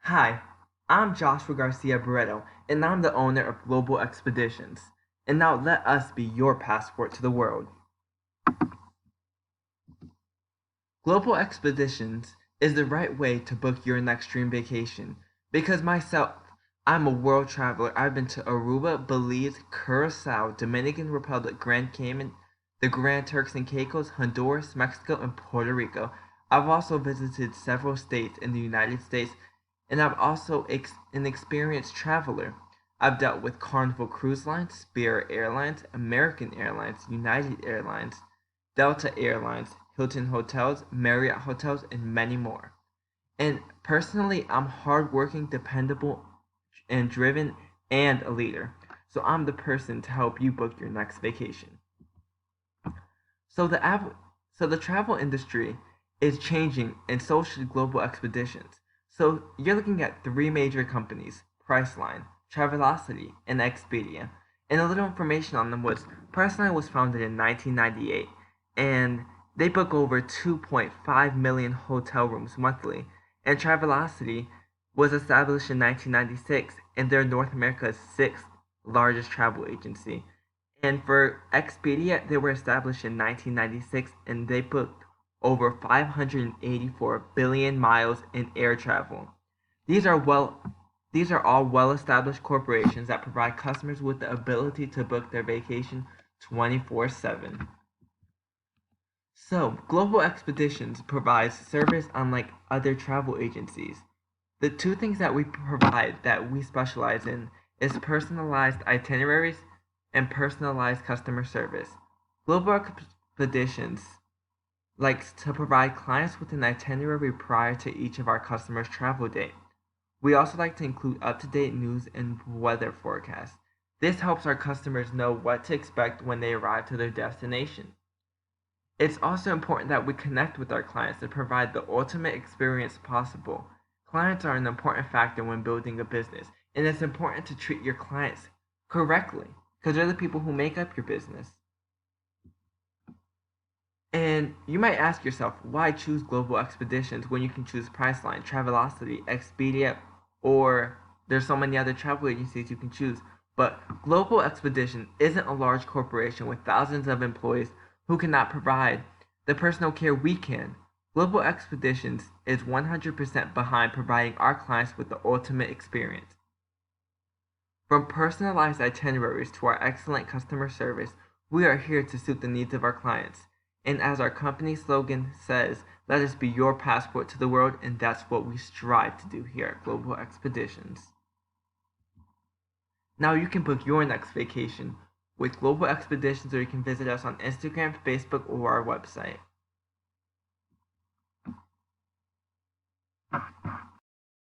Hi, I'm Joshua Garcia-Barreto, and I'm the owner of Global Expeditions. And now let us be your passport to the world. Global Expeditions is the right way to book your next dream vacation. Because myself, I'm a world traveler. I've been to Aruba, Belize, Curacao, Dominican Republic, Grand Cayman, the Grand Turks and Caicos, Honduras, Mexico, and Puerto Rico. I've also visited several states in the United States, and I'm also an experienced traveler. I've dealt with Carnival Cruise Lines, Spirit Airlines, American Airlines, United Airlines, Delta Airlines, Hilton Hotels, Marriott Hotels, and many more. And personally, I'm hardworking, dependable, and driven, and a leader. So I'm the person to help you book your next vacation. So the travel industry is changing, and so should Global Expeditions. So you're looking at three major companies: Priceline, Travelocity, and Expedia. And a little information on them was Priceline was founded in 1998, and they book over 2.5 million hotel rooms monthly. And Travelocity was established in 1996, and they're North America's sixth largest travel agency. And for Expedia, they were established in 1996, and they booked over 584 billion miles in air travel. These are well these are all well-established corporations that provide customers with the ability to book their vacation 24/7. So, Global Expeditions provides service unlike other travel agencies. The two things that we provide that we specialize in is personalized itineraries and personalized customer service. Global Expeditions likes to provide clients with an itinerary prior to each of our customers' travel date. We also like to include up-to-date news and weather forecasts. This helps our customers know what to expect when they arrive to their destination. It's also important that we connect with our clients to provide the ultimate experience possible. Clients are an important factor when building a business, and it's important to treat your clients correctly because they're the people who make up your business. And you might ask yourself, why choose Global Expeditions when you can choose Priceline, Travelocity, Expedia, or there's so many other travel agencies you can choose. But Global Expedition isn't a large corporation with thousands of employees who cannot provide the personal care we can. Global Expeditions is 100% behind providing our clients with the ultimate experience. From personalized itineraries to our excellent customer service, we are here to suit the needs of our clients. And as our company slogan says, let us be your passport to the world, and that's what we strive to do here at Global Expeditions. Now you can book your next vacation with Global Expeditions, or you can visit us on Instagram, Facebook, or our website.